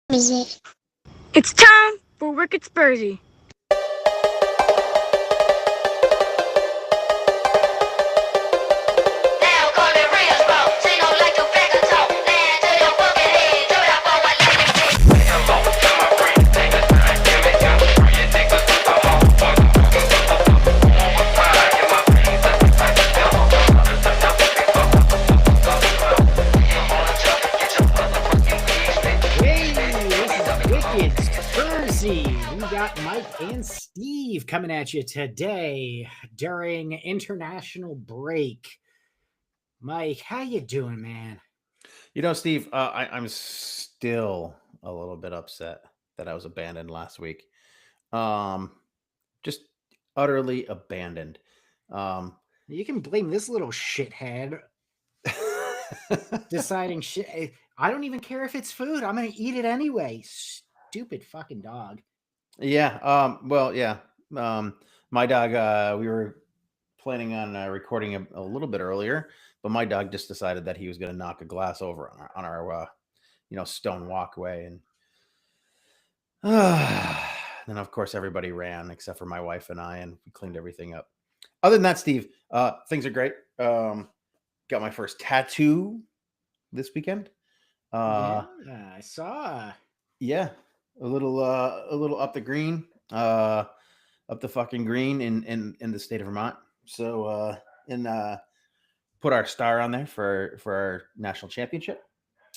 Is it? It's time for Wicked Spursy. Now call me real bro. Say no like to back and talk. Land to your fucking head. Do that for what let me say. Hey, this is Wicked Spursy. We got Mike and Steve coming at you today during international break. Mike, how you doing, man? Steve, I'm still a little bit upset that I was abandoned last week. Um, just utterly abandoned. Um, You can blame this little shithead deciding shit. I don't even care if it's food. I'm gonna eat it anyway. Stupid fucking dog. yeah. Well, yeah. My dog. We were planning on recording a little bit earlier, but my dog just decided that he was going to knock a glass over on our stone walkway, and then of course everybody ran except for my wife and I, and we cleaned everything up. Other than that, Steve, things are great. Got my first tattoo this weekend. Yeah, Uh, I saw. yeah, a little up the green, up the fucking green in the state of Vermont. So and put our star on there for our national championship.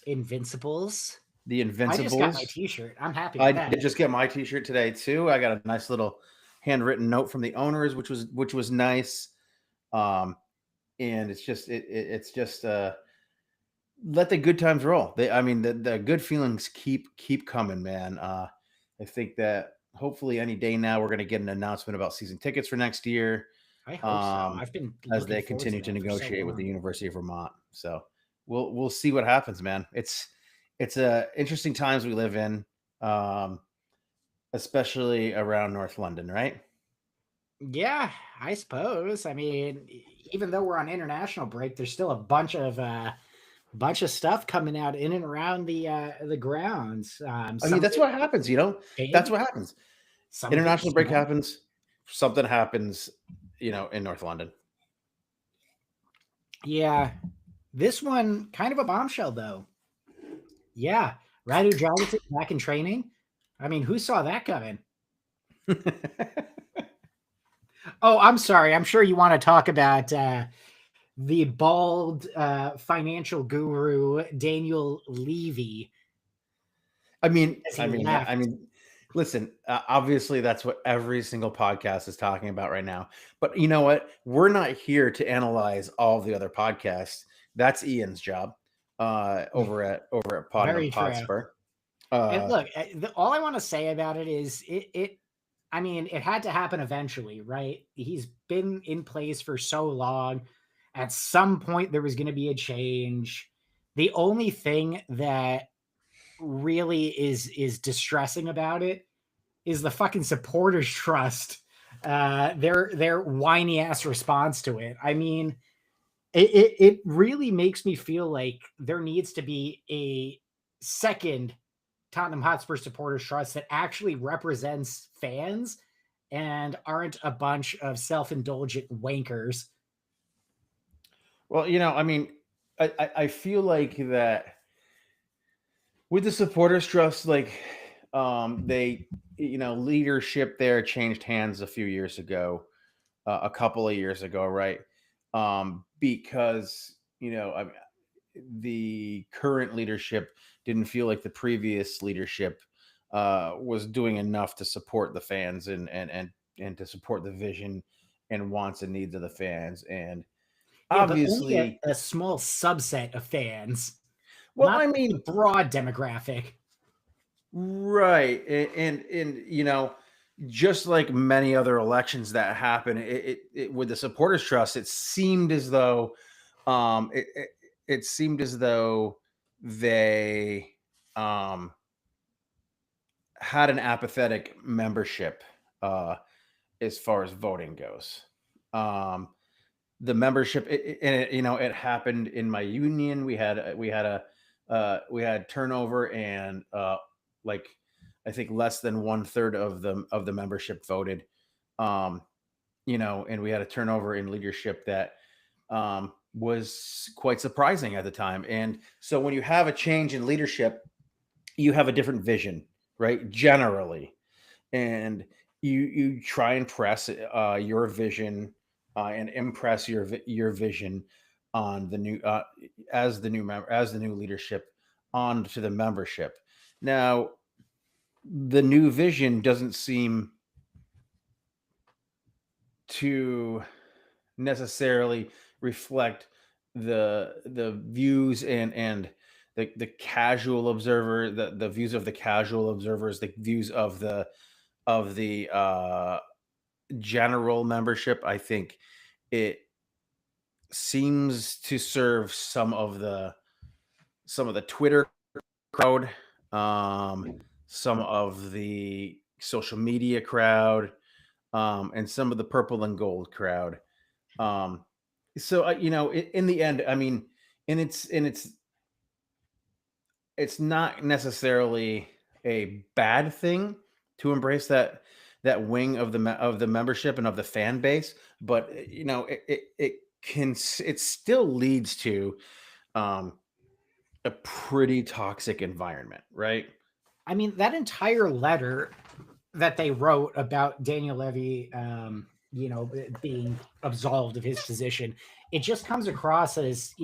Invincibles. The I just got my Invincibles. T-shirt. I'm happy I with that. did just get my T-shirt today too. I got a nice little handwritten note from the owners, which was nice. Um, and it's just let the good times roll. I mean, the good feelings keep coming, man. I think that hopefully any day now we're going to get an announcement about season tickets for next year, I hope so. I've been as looking they forward to continue to that for so negotiate with the long. University of Vermont. So we'll see what happens, man. It's interesting times we live in, um, especially around North London, right? Yeah, I suppose. I mean, even though we're on international break, there's still a bunch of stuff coming out in and around the grounds. I mean, Some of that's it what happens, you know. That's big, what happens. some of it International break small. happens. Something happens, in North London. Yeah, this one kind of a bombshell though. Yeah, Radu Dragic back in training. I mean, who saw that coming? Oh, I'm sorry. I'm sure you want to talk about the bald financial guru Daniel Levy I mean, as I he mean, yeah, I left. mean, listen. Obviously, that's what every single podcast is talking about right now. But you know what? We're not here to analyze all the other podcasts. That's Ian's job, over at Pod Very and true. Podspur. And Uh, look, all I want to say about it is it. I mean, it had to happen eventually, right? He's been in place for so long. At some point, there was going to be a change. The only thing that really is distressing about it is the fucking supporters trust. Their whiny ass response to it. I mean, it really makes me feel like there needs to be a second Tottenham Hotspur supporters trust that actually represents fans and aren't a bunch of self-indulgent wankers. well, I mean, I feel like that with the supporters trust, like, they, leadership there changed hands a few years ago, a couple of years ago, right? Because the current leadership didn't feel like the previous leadership was doing enough to support the fans, and to support the vision and wants and needs of the fans. And Yeah, but only obviously, a small subset of fans, well, not I the mean, broad demographic. right, and just like many other elections that happen, with the supporters trust, it seemed as though, it seemed as though they, um, had an apathetic membership, uh, as far as voting goes. Um, the membership, and it happened in my union. We had turnover, and like I think less than 1/3 of the membership voted. Um, and we had a turnover in leadership that was quite surprising at the time. And so when you have a change in leadership, you have a different vision, right? Generally, and you try and press your vision and impress your vision on the new as the new leadership onto the membership. Now, the new vision doesn't seem to necessarily reflect the views and the casual observer, the views of the casual observers, the views of the general membership. I think it seems to serve some of the Twitter crowd, some of the social media crowd, and some of the purple and gold crowd. Um, so in the end, I mean, and it's not necessarily a bad thing to embrace that wing of the membership and of the fan base, but it still leads to um, a pretty toxic environment, right? I mean, that entire letter that they wrote about Daniel Levy, being absolved of his position, it just comes across as,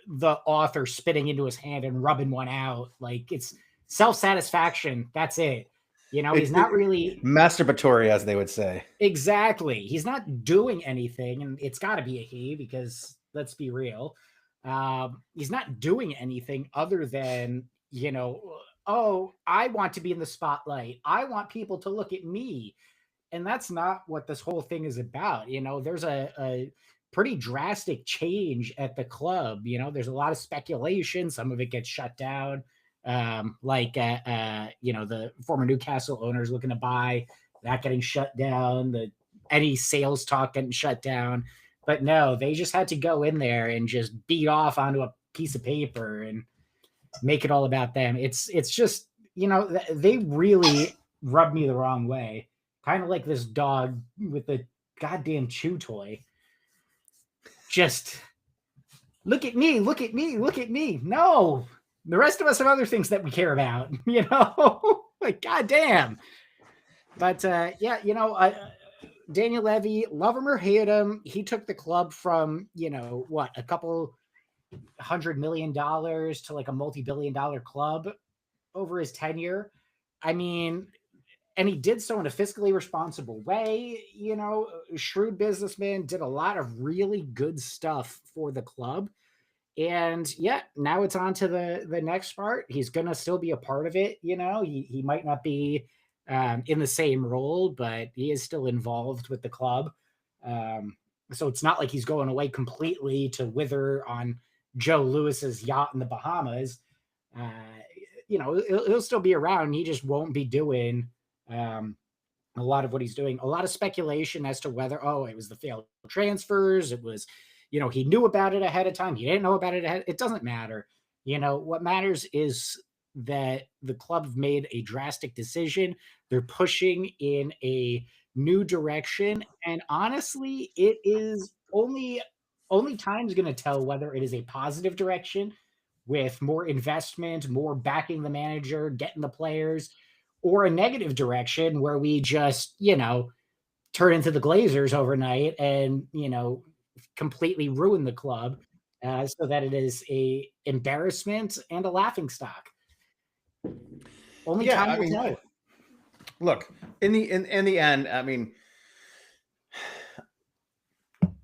the author spitting into his hand and rubbing one out. Like, it's self satisfaction. That's it. He's not really Masturbatory, as they would say. exactly. He's not doing anything, and it's got to be a he because let's be real. He's not doing anything other than, oh, I want to be in the spotlight. I want people to look at me. And that's not what this whole thing is about. There's a pretty drastic change at the club. There's a lot of speculation. Some of it gets shut down. The former Newcastle owners looking to buy, that getting shut down, any sales talk getting shut down. But no, they just had to go in there and just beat off onto a piece of paper and make it all about them. It's just, they really rubbed me the wrong way. Kind of like this dog with the goddamn chew toy. Just look at me, look at me, look at me. No, the rest of us have other things that we care about, like goddamn. But Daniel Levy, love him or hate him, he took the club from a couple $100 million to like a multi-billion-dollar club over his tenure. I mean, and he did so in a fiscally responsible way. Shrewd businessman, did a lot of really good stuff for the club. And yeah, now it's on to the next part. He's gonna still be a part of it. He might not be in the same role, but he is still involved with the club. So it's not like he's going away completely to wither on Joe Lewis's yacht in the Bahamas. He'll still be around. He just won't be doing a lot of what he's doing. A lot of speculation as to whether, it was the failed transfers. It was, he knew about it ahead of time. He didn't know about it ahead. It doesn't matter. What matters is that the club have made a drastic decision. They're pushing in a new direction. And honestly, it is only time's going to tell whether it is a positive direction with more investment, more backing the manager, getting the players, or a negative direction where we just, turn into the Glazers overnight and, completely ruin the club so that it is a embarrassment and a laughing stock. Only Yeah, time I will mean, tell. look, in the end, I mean,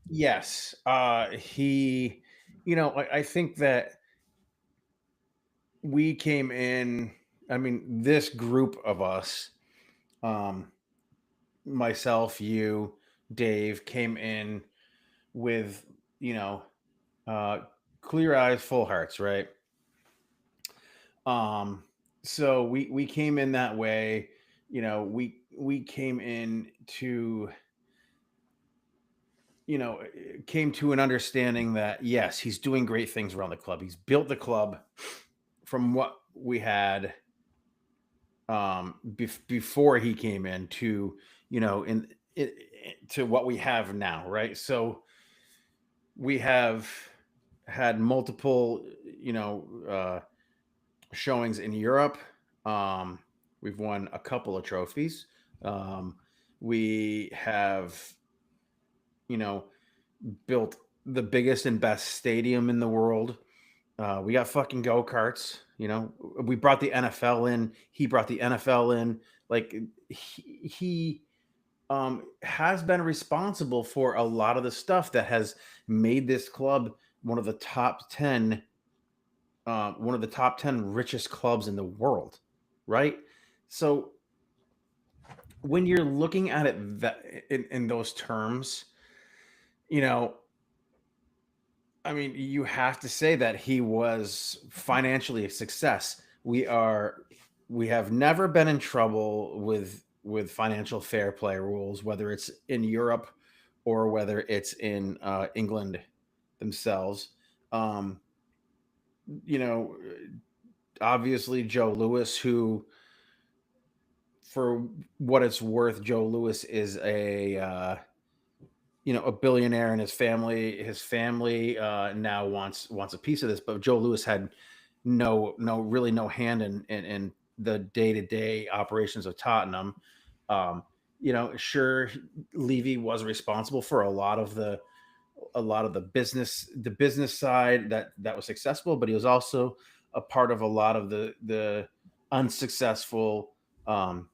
yes, I think that we came in. I mean, this group of us, um, myself, you, Dave, came in with uh, clear eyes, full hearts, right? Um, so we came in that way. We came in to came to an understanding that yes, he's doing great things around the club. He's built the club from what we had before he came in to, to what we have now, right? So we have had multiple, showings in Europe. Um, we've won a couple of trophies. Um, we have, you know, built the biggest and best stadium in the world. We got fucking go karts. We brought the NFL in. He brought the NFL in. Like he has been responsible for a lot of the stuff that has made this club one of the top 10, one of the top 10 richest clubs in the world, right? So when you're looking at it in those terms, you know, I mean, you have to say that he was financially a success. We have never been in trouble with financial fair play rules, whether it's in Europe or whether it's in England themselves. Um, you know, Obviously Joe Lewis, who, for what it's worth, Joe Lewis is a billionaire, and his family now wants a piece of this, but Joe Lewis had really no hand in the day-to-day operations of Tottenham. um sure, Levy was responsible for a lot of the business side that was successful, but he was also a part of a lot of the unsuccessful um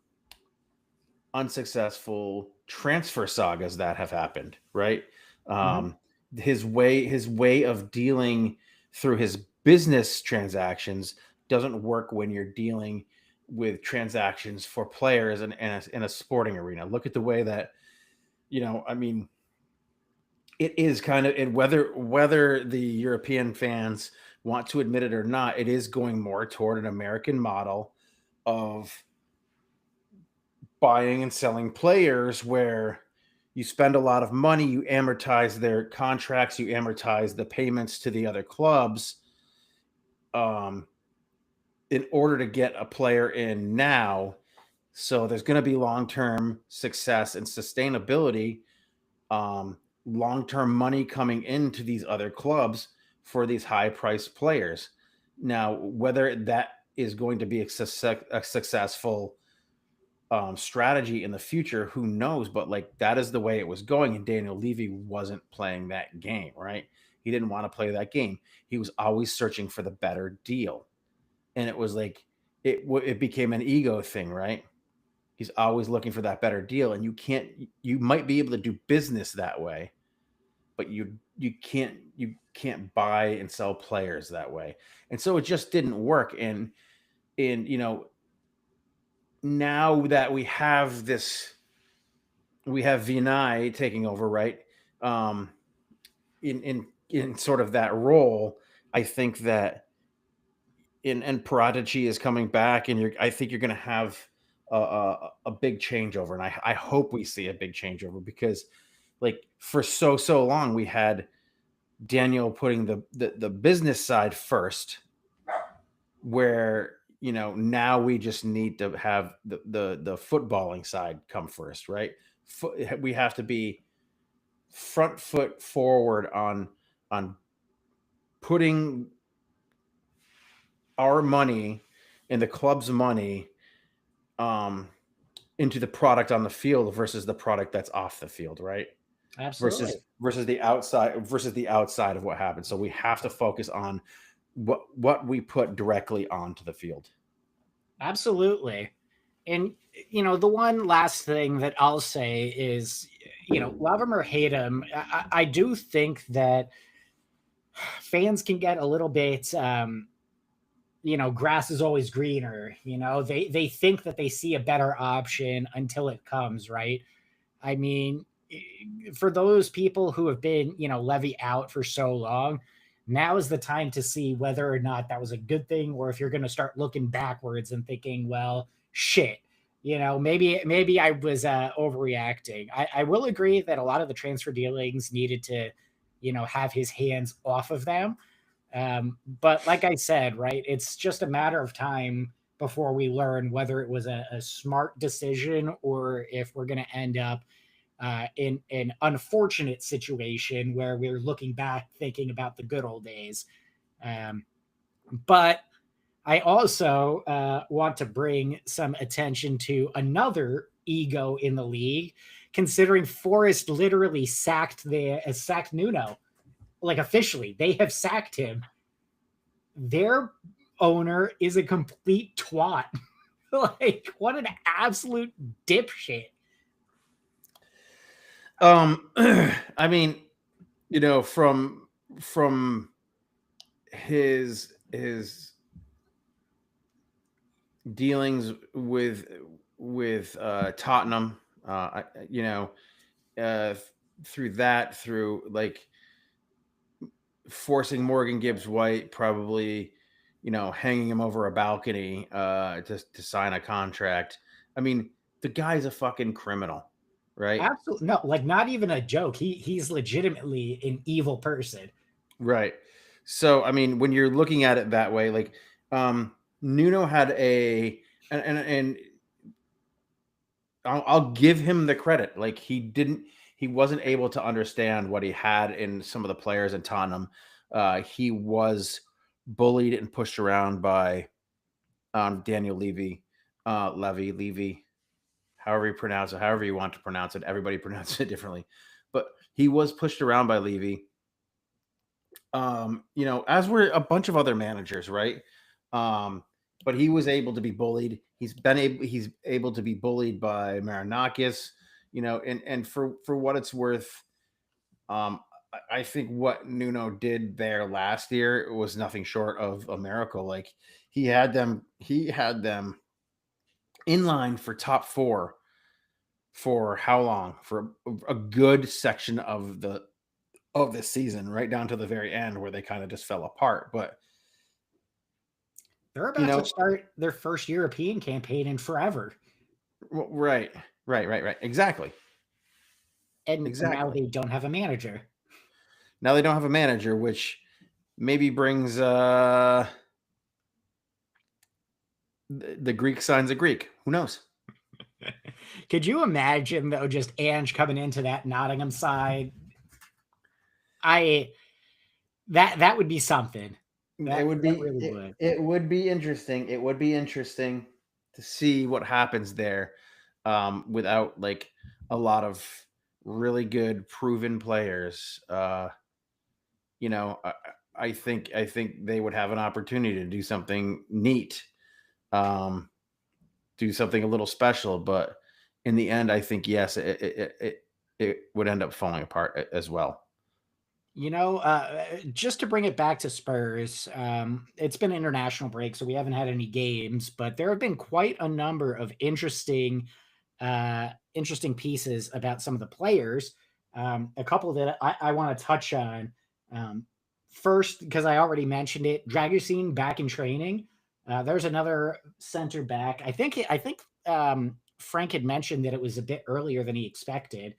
unsuccessful transfer sagas that have happened, right? Mhm. Um, his way of dealing through his business transactions doesn't work when you're dealing with transactions for players in a sporting arena. Look at the way that, I mean, it is kind of, and whether the European fans want to admit it or not, it is going more toward an American model of buying and selling players, where you spend a lot of money, you amortize their contracts, you amortize the payments to the other clubs, um, in order to get a player in now. So there's going to be long term success and sustainability, um, long term money coming into these other clubs for these high priced players. Now, whether that is going to be a successful strategy in the future, who knows? But like, that is the way it was going, and Daniel Levy wasn't playing that game, right? He didn't want to play that game. He was always searching for the better deal, and it was like it became an ego thing, right? He's always looking for that better deal, and you might be able to do business that way, but you can't buy and sell players that way, and so it just didn't work. And now that we have Vinay taking over, right? Um, in sort of that role, I think that and Prodigy is coming back, and I think you're going to have a big changeover, and I hope we see a big changeover, because like for so long we had Daniel putting the business side first, where now we just need to have the footballing side come first, right? We have to be front foot forward on putting our money and the club's money um into the product on the field versus the product that's off the field, right? versus Absolutely. versus the outside of what happens. So we have to focus on what we put directly onto the field. Absolutely. And the one last thing that I'll say is, love him or hate him, I do think that fans can get a little bit, grass is always greener. They think that they see a better option until it comes, right? I mean, for those people who have been, Levy out for so long, now is the time to see whether or not that was a good thing, or if you're going to start looking backwards and thinking, well, shit, maybe I was overreacting. I will agree that a lot of the transfer dealings needed to, have his hands off of them. But like I said, right, it's just a matter of time before we learn whether it was a smart decision or if we're going to end up in an unfortunate situation where we're looking back thinking about the good old days. But I also want to bring some attention to another ego in the league, considering Forrest literally sacked Nuno, like officially. They have sacked him. Their owner is a complete twat. Like, what an absolute dipshit. I mean, from his dealings with Tottenham, uh, through like forcing Morgan Gibbs White, probably, hanging him over a balcony to sign a contract. I mean, the guy's a fucking criminal, right? Absolutely no, like not even a joke. He's legitimately an evil person. Right. So, I mean, when you're looking at it that way, like, Nuno had and I'll give him the credit. Like, he wasn't able to understand what he had in some of the players in Tottenham. He was bullied and pushed around by Daniel Levy, however you pronounce it, however you want to pronounce it. Everybody pronounces it differently, but he was pushed around by Levy. As were a bunch of other managers, right? But he was able to be bullied. He's able to be bullied by Marinakis, and for what it's worth, I think what Nuno did there last year was nothing short of a miracle. Like, he had them in line for top four for how long? For a good section of the season, right down to the very end where they kind of just fell apart. But they're about to start their first European campaign in forever. Right. Exactly. And now they don't have a manager. Now they don't have a manager, which maybe brings the Greek signs a Greek. Who knows? Could you imagine though, just Ange coming into that Nottingham side? That would be something. It would be interesting. It would be interesting to see what happens there, without like a lot of really good proven players. I think they would have an opportunity to do something neat, do something a little special. But in the end, I think yes, it would end up falling apart as well. Just to bring it back to Spurs, it's been international break, so we haven't had any games, but there have been quite a number of interesting pieces about some of the players. A couple that I want to touch on. First, because I already mentioned it, Dragusin back in training. There's another center back. I think Frank had mentioned that it was a bit earlier than he expected.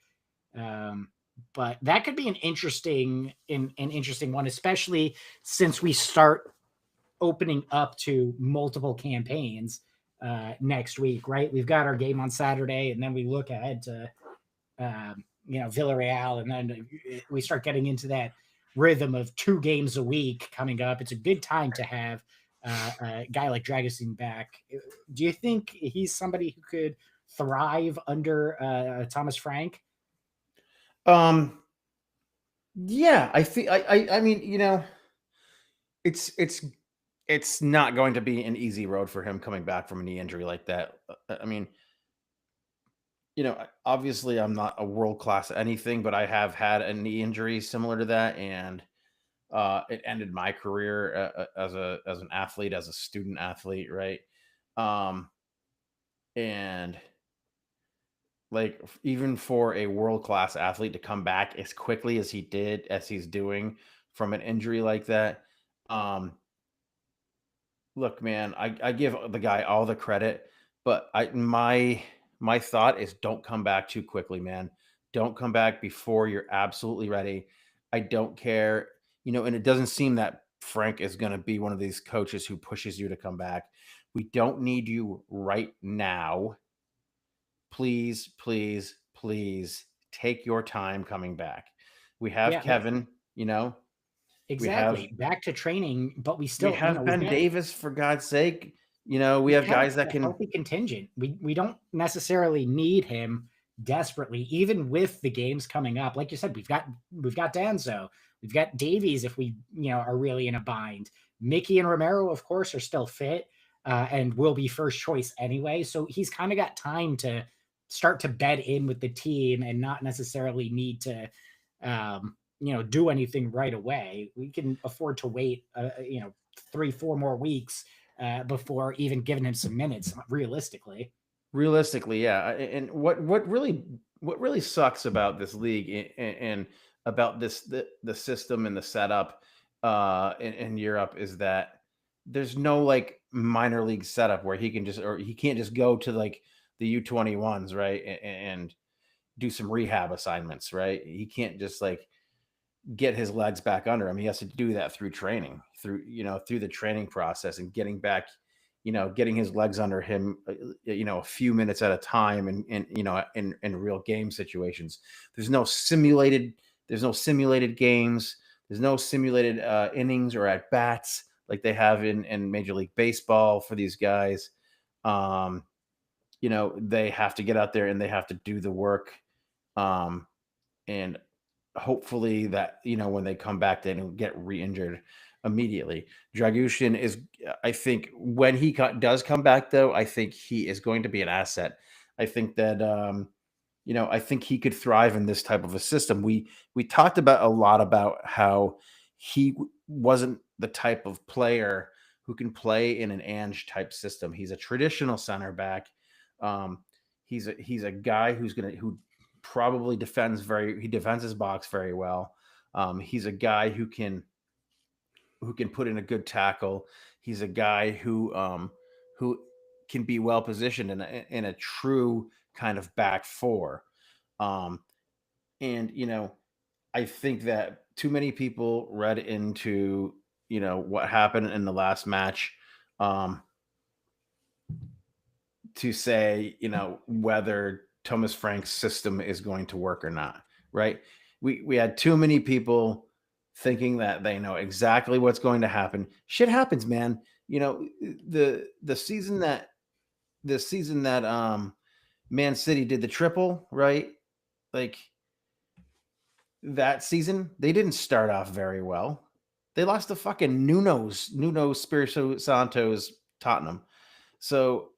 But that could be an interesting one, especially since we start opening up to multiple campaigns next week, right? We've got our game on Saturday, and then we look ahead to Villarreal, and then we start getting into that rhythm of 2 games a week coming up. It's a good time to have a guy like Dragusin back. Do you think he's somebody who could thrive under Thomas Frank? Yeah, I think I mean, it's not going to be an easy road for him coming back from a knee injury like that. I mean, obviously I'm not a world class anything, but I have had a knee injury similar to that, and it ended my career as an athlete, as a student athlete, right? And like, even for a world class athlete to come back as quickly as he's doing from an injury like that, look, man, I give the guy all the credit, but my thought is don't come back too quickly, man. Don't come back before you're absolutely ready. I don't care, and it doesn't seem that Frank is going to be one of these coaches who pushes you to come back. We don't need you right now. Please, please, please take your time coming back. We have Yeah, Kevin, you know, we have exactly. Back to training, but we we still, have we've Ben got Davis for God's sake. You know, we we have have guys that a can healthy contingent. We don't necessarily need him desperately, even with the games coming up. Like you said, we've got Danzo, we've got Davies if we are really in a bind. Mickey and Romero, of course, are still fit and will be first choice anyway. So he's kind of got time to start to bed in with the team and not necessarily need to do anything right away. We can afford to wait 3-4 more weeks before even giving him some minutes realistically. realistically, yeah. And what really sucks about this league and about the system and the setup in Europe is that there's no like minor league setup where he can't just go to like the U21s, right? And do some rehab assignments, right? He can't just like get his legs back under him. He has to do that through training, through the training process and getting back, getting his legs under him, a few minutes at a time and in real game situations. There's no simulated, there's no simulated games. There's no simulated innings or at bats like they have in Major League Baseball for these guys. Um, they have to get out there and they have to do the work. Um, and hopefully that when they come back they don't get re-injured immediately. Dragushin is, I think when he does come back though, I think he is going to be an asset. I think that I think he could thrive in this type of a system. We talked about a lot about how he wasn't the type of player who can play in an Ange type system. He's a traditional center back. um, he's a guy who probably he defends his box very well. He's a guy who can put in a good tackle. He's a guy who can be well positioned in a true kind of back four. Um, and I think that too many people read into what happened in the last match, um, to say, whether Thomas Frank's system is going to work or not, right? We had too many people thinking that they know exactly what's going to happen. Shit happens, man. The season that Man City did the triple, right? Like that season, they didn't start off very well. They lost to fucking Nuno Spirito Santos Tottenham. So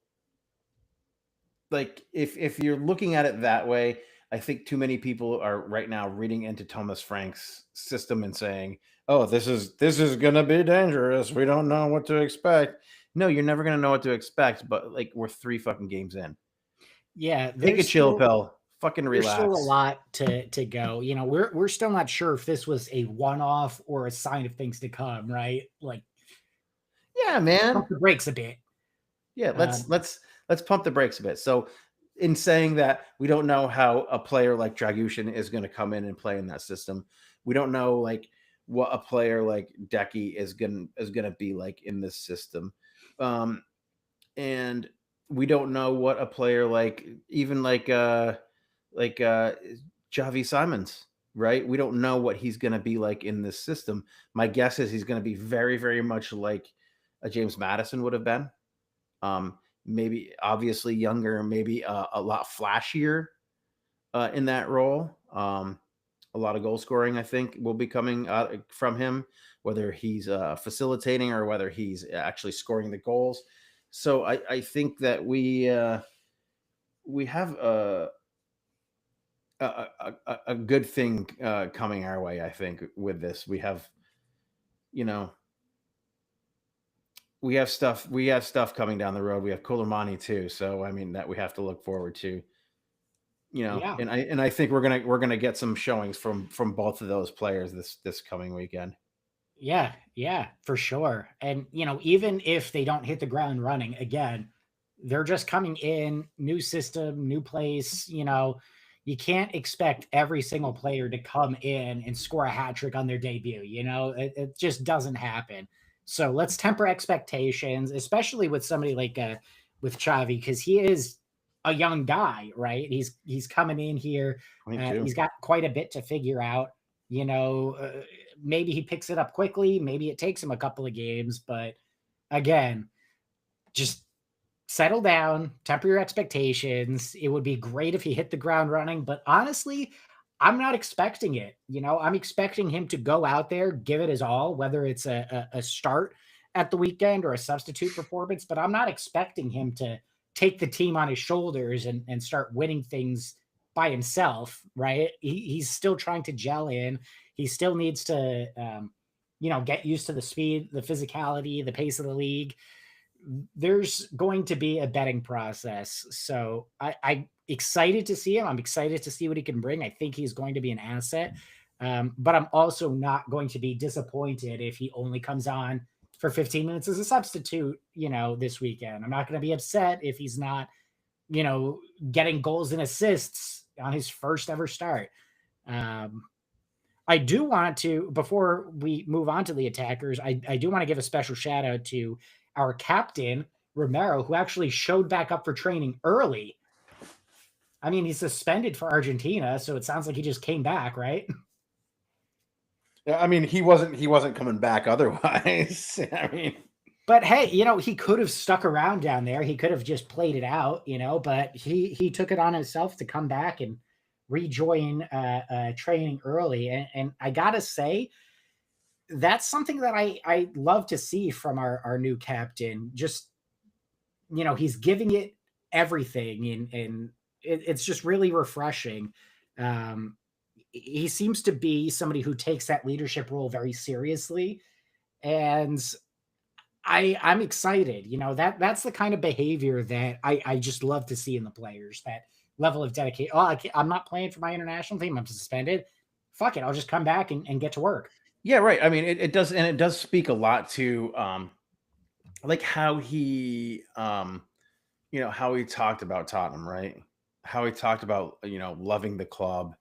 like if you're looking at it that way, I think too many people are right now reading into Thomas Frank's system and saying, "Oh, this is going to be dangerous. We don't know what to expect." No, you're never going to know what to expect, but like we're 3 fucking games in. Yeah, Take a chill pill. Fucking there's still a relax. lot to go. We're still not sure if this was a one-off or a sign of things to come, right? Like Yeah, man. pump the brakes a bit. Yeah, let's Um, let's let's pump the brakes a bit. So, in saying that, we don't know how a player like Dragushin is going to come in and play in that system. We don't know like what a player like Decky is gonna be like in this system, um, and we don't know what a player like even like Javi Simons, right? We don't know what he's going to be like in this system. My guess is he's going to be very very much like a James Madison would have been. Maybe obviously younger, maybe a lot flashier in that role. A lot of goal scoring, I think, will be coming from him, whether he's facilitating or whether he's actually scoring the goals. So I think that we have a good thing coming our way. I think with this, you know we have stuff coming down the road. We have Kulamani too, so I mean that we have to look forward to. yeah, And I think we're gonna get some showings from both of those players this coming weekend. yeah, for sure. And even if they don't hit the ground running again, they're just coming in, new system, new place. You can't expect every single player to come in and score a hat trick on their debut. It just doesn't happen. So let's temper expectations, especially with somebody like with Chavi, because he is a young guy, right? He's coming in here. 22. He's got quite a bit to figure out. Maybe he picks it up quickly. Maybe it takes him a couple of games, but again, just settle down, temper your expectations. It would be great if he hit the ground running, but honestly, I'm not expecting it. I'm expecting him to go out there, give it his all, whether it's a start at the weekend or a substitute performance, but I'm not expecting him to take the team on his shoulders and start winning things by himself, right? He's still trying to gel in. He still needs to, get used to the speed, the physicality, the pace of the league. There's going to be a betting process. So I'm excited to see him. I'm excited to see what he can bring. I think he's going to be an asset. But I'm also not going to be disappointed if he only comes on for 15 minutes as a substitute, this weekend. I'm not going to be upset if he's not, getting goals and assists on his first ever start. I do want to, before we move on to the attackers, I do want to give a special shout out to our captain, Romero, who actually showed back up for training early. I mean, he's suspended for Argentina, so it sounds like he just came back, right? Yeah, I mean, he wasn't coming back otherwise. I mean, but hey, he could have stuck around down there. He could have just played it out, but he took it on himself to come back and rejoin training early. And I gotta say, that's something that I love to see from our new captain. Just, he's giving it everything, and it's just really refreshing. He seems to be somebody who takes that leadership role very seriously, and I'm excited. That's the kind of behavior that I just love to see in the players. That level of dedication. Oh, I'm not playing for my international team. I'm suspended. Fuck it. I'll just come back and get to work. yeah, right. I mean, it does, and it does speak a lot to like how he how he talked about Tottenham, right? How he talked about loving the club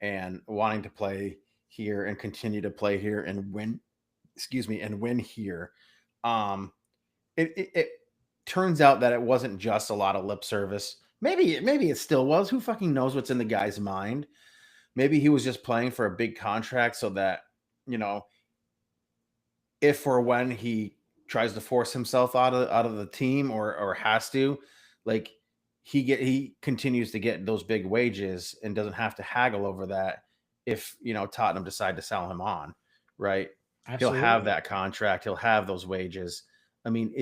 and wanting to play here and continue to play here and win. Excuse me, and win here. Um, it turns out that it wasn't just a lot of lip service. Maybe it still was. Who fucking knows what's in the guy's mind? Maybe he was just playing for a big contract so that, you know, if or when he tries to force himself out of the team or has to, like he continues to get those big wages and doesn't have to haggle over that if Tottenham decide to sell him on, right? He'll have Absolutely. that contract, he'll have those wages. I mean,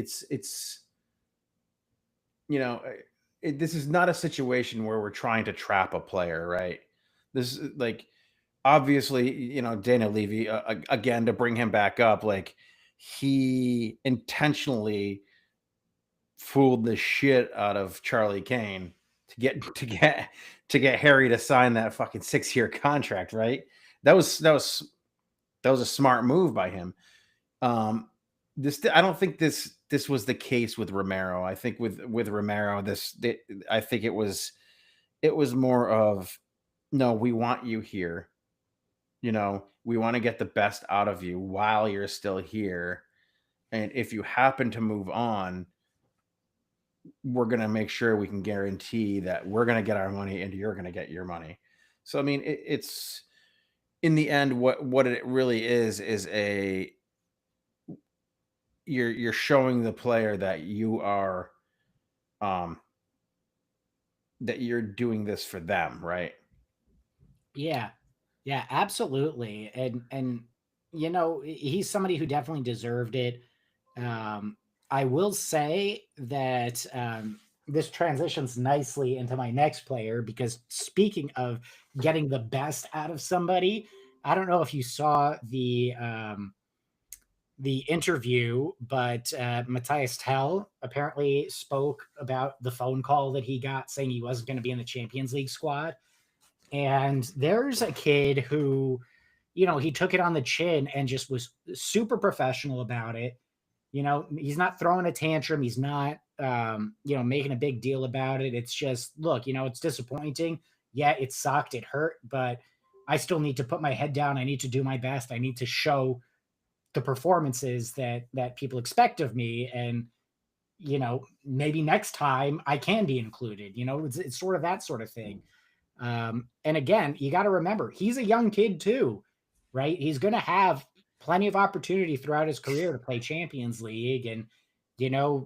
you know, this is not a situation where we're trying to trap a player, right? This is like obviously, Daniel Levy again to bring him back up, like he intentionally fooled the shit out of Charlie Kane to get Harry to sign that fucking 6-year contract, right? That was a smart move by him. This I don't think this was the case with Romero. I think with Romero, I think it was more of no, we want you here. We want to get the best out of you while you're still here. And if you happen to move on, we're going to make sure we can guarantee that we're going to get our money and you're going to get your money. So, I mean, it's in the end, what it really is a you're showing the player that you are um that you're doing this for them, right? Yeah. Yeah, absolutely. And he's somebody who definitely deserved it. Um, I will say that this transitions nicely into my next player because speaking of getting the best out of somebody, I don't know if you saw the interview, but Matthias Tell apparently spoke about the phone call that he got saying he wasn't going to be in the Champions League squad. And there's a kid who, he took it on the chin and just was super professional about it. He's not throwing a tantrum. He's not, making a big deal about it. It's just, look, it's disappointing. Yeah, it sucked. It hurt, but I still need to put my head down. I need to do my best. I need to show the performances that people expect of me, and maybe next time I can be included. It's sort of that sort of thing. And again, you got to remember, he's a young kid too, right? He's going to have plenty of opportunity throughout his career to play Champions League. And,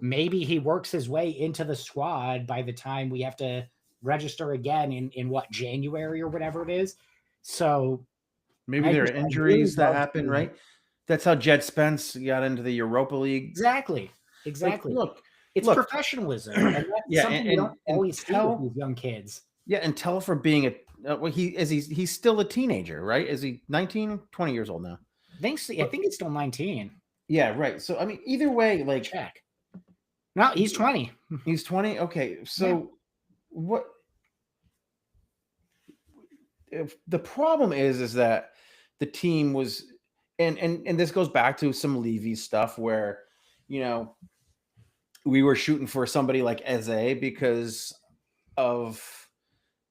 maybe he works his way into the squad by the time we have to register again in what, January or whatever it is. So Maybe I there are just, I really injuries that love happen, seeing. right? That's how Jed Spence got into the Europa League. Exactly. Like, Exactly. look, It's look, professionalism, and that's yeah, something you don't and always see with these young kids. and tell for being well, he's still a teenager, right? Is he 19, 20 years old now? I think he's still 19. Yeah, right. So I mean, either way, like, Check. No, he's 20. he's 20. Okay, so what? If the problem is that the team was, and this goes back to some Levy stuff where, you know, we were shooting for somebody like Eze because of,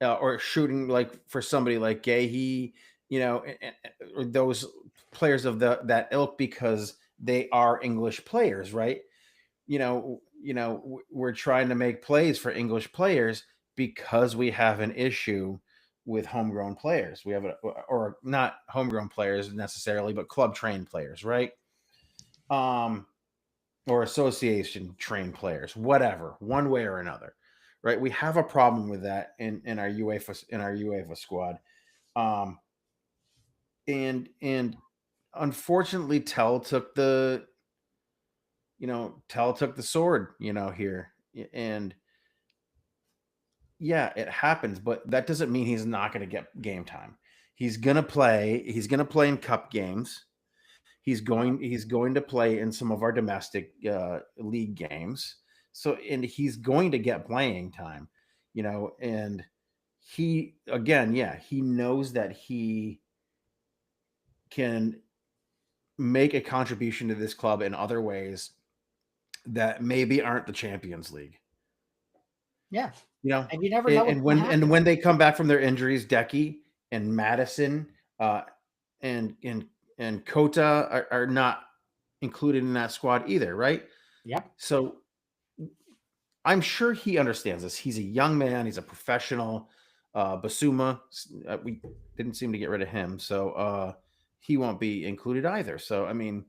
or shooting like for somebody like Gahey, or those players of that ilk because they are English players, right? We're trying to make plays for English players because we have an issue with homegrown players. We have or not homegrown players necessarily, but club trained players, right? Or association trained players, whatever, one way or another, right? We have a problem with that in our UEFA squad, and unfortunately, Tell took the sword, here, and yeah, it happens, but that doesn't mean he's not going to get game time. He's going to play. He's going to play in cup games. He's going to play in some of our domestic league games. So, and he's going to get playing time, and he, again, yeah, he knows that he can make a contribution to this club in other ways that maybe aren't the Champions League. Yeah. You know, And you never know what's gonna happen. when they come back from their injuries, Decky and Madison, and Kota are not included in that squad either, right? Yep. So I'm sure he understands this. He's a young man. He's a professional. Basuma, we didn't seem to get rid of him, so he won't be included either. So I mean,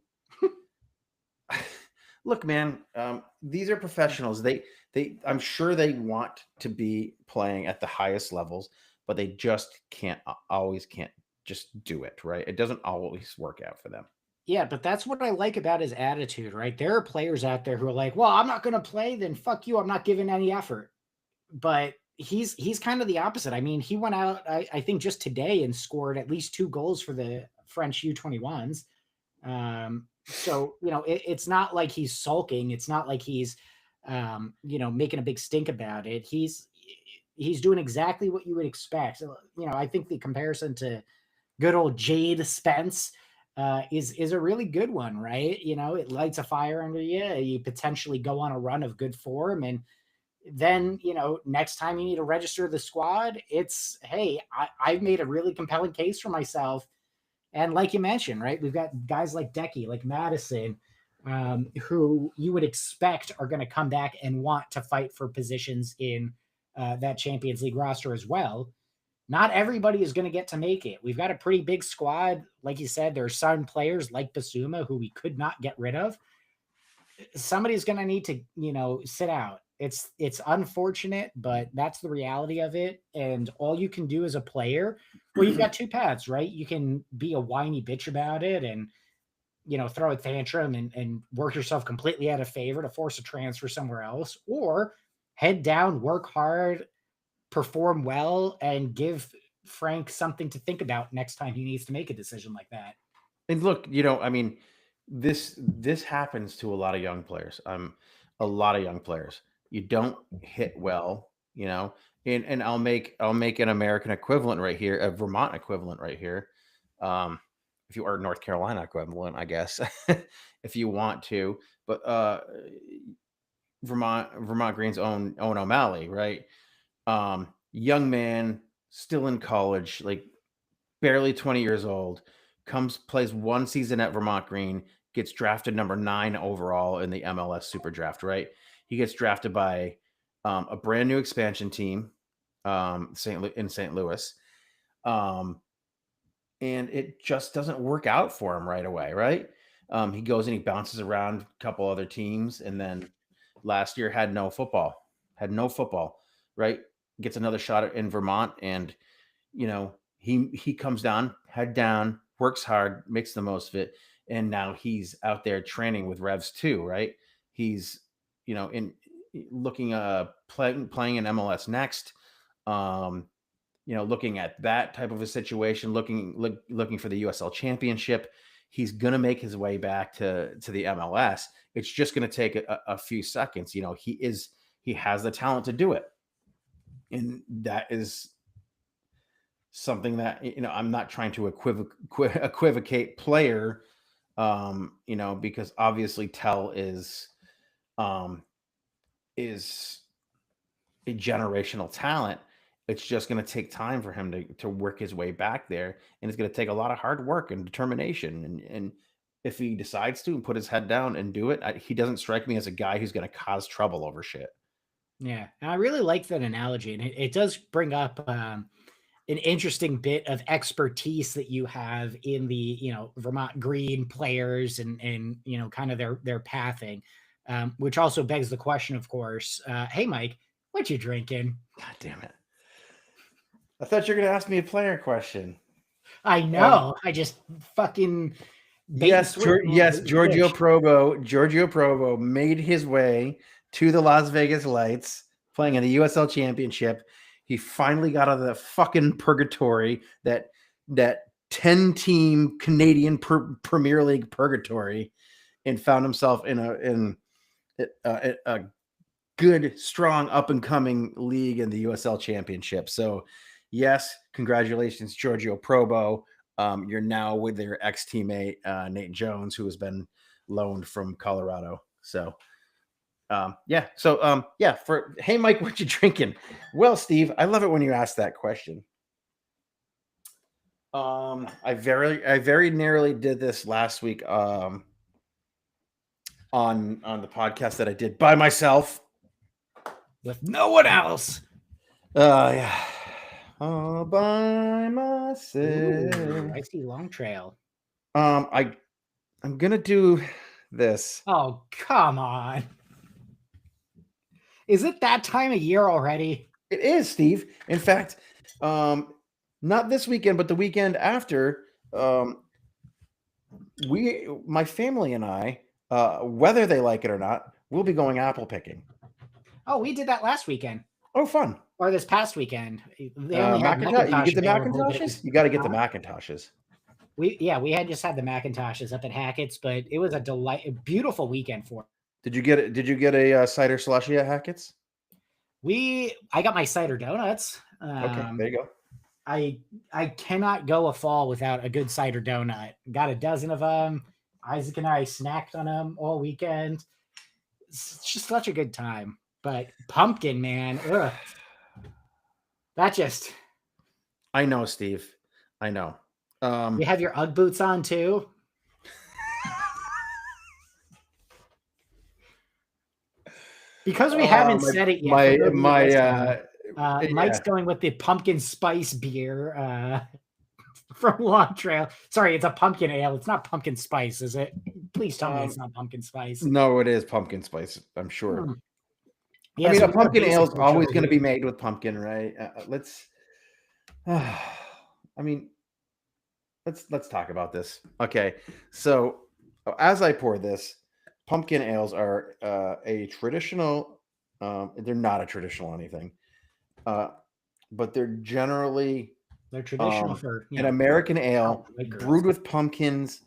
look, man, these are professionals. I'm sure they want to be playing at the highest levels, but they just always can't just do it, right? It doesn't always work out for them. Yeah, but that's what I like about his attitude, right? There are players out there who are like, "Well, I'm not going to play, then fuck you. I'm not giving any effort." But he's kind of the opposite. I mean, he went out, I think, just today and scored at least 2 goals for the French U21s. So it's not like he's sulking. It's not like he's making a big stink about it. He's doing exactly what you would expect. I think the comparison to good old Jade Spence is a really good one, right? It lights a fire under you. You potentially go on a run of good form, and then next time you need to register the squad, it's, hey, I've made a really compelling case for myself. And like you mentioned, right, we've got guys like Decky, like Madison, who you would expect are going to come back and want to fight for positions in that Champions League roster as well. Not everybody is going to get to make it. We've got a pretty big squad. Like you said, there are some players like Basuma who we could not get rid of. Somebody's going to need to, sit out. It's unfortunate, but that's the reality of it. And all you can do as a player, well, you've got 2 paths, right? You can be a whiny bitch about it and, throw a tantrum and work yourself completely out of favor to force a transfer somewhere else, or head down, work hard, perform well, and give Frank something to think about next time he needs to make a decision like that. And look, I mean, this happens to a lot of young players. A lot of young players. You don't hit well, and I'll make an American equivalent right here, a Vermont equivalent right here. If you are North Carolina equivalent, I guess, if you want to, but Vermont Green's own O'Malley, right? Young man, still in college, like barely 20 years old, plays 1 season at Vermont Green, gets drafted number 9 overall in the MLS Super Draft, right? He gets drafted by a brand new expansion team in St. Louis. And it just doesn't work out for him right away, right? He goes and he bounces around a couple other teams, and then last year had no football, right? Gets another shot in Vermont, and he comes down, head down, works hard, makes the most of it, and now he's out there training with Revs too, right? He's in looking playing in MLS next. Looking at that type of a situation, looking for the USL Championship. He's going to make his way back to the MLS. It's just going to take a few seconds. He has the talent to do it. And that is something that, I'm not trying to equivocate player, because obviously Tell is a generational talent. It's just going to take time for him to work his way back there. And it's going to take a lot of hard work and determination. And if he decides to and put his head down and do it, he doesn't strike me as a guy who's going to cause trouble over shit. Yeah. And I really like that analogy. And it does bring up an interesting bit of expertise that you have in the, Vermont Green players and kind of their pathing, which also begs the question, of course, hey, Mike, what you drinking? God damn it. I thought you were going to ask me a player question. I know. I just fucking Giorgio Provo made his way to the Las Vegas Lights, playing in the USL Championship. He finally got out of the fucking purgatory, that 10-team Canadian Premier League purgatory, and found himself in a good, strong, up and coming league in the USL Championship. So, yes, congratulations, Giorgio Provo. You're now with your ex-teammate, Nate Jones, who has been loaned from Colorado. So, hey, Mike, what you drinking? Well, Steve, I love it when you ask that question. I very narrowly did this last week on the podcast that I did by myself with no one else. Yeah. All by myself. Ooh, I see Long Trail. I'm gonna do this. Oh, come on. Is it that time of year already? It is, Steve. In fact, not this weekend, but the weekend after, my family and I, whether they like it or not, we'll be going apple picking. Oh, we did that last weekend. Oh, fun. Or this past weekend. They only had You get the Macintoshes? You got to get the Macintoshes. We had just had the Macintoshes up at Hackett's, but it was a beautiful weekend for it. Did you get a cider slushy at Hackett's? I got my cider donuts. Okay, there you go. I cannot go a fall without a good cider donut. Got a dozen of them. Isaac and I snacked on them all weekend. It's just such a good time. But pumpkin, man, ugh. That just... I know, Steve. I know. You have your Ugg boots on too? Because we haven't said it yet. Mike's going with the pumpkin spice beer from Long Trail. Sorry, it's a pumpkin ale. It's not pumpkin spice, is it? Please tell me it's not pumpkin spice. No, it is pumpkin spice, I'm sure. Yeah, I mean, a pumpkin ale is always going to be made with pumpkin, right? Let's talk about this. Okay, so as I pour this, pumpkin ales are a traditional. They're not a traditional anything, but they're traditional for an American ale brewed with pumpkins,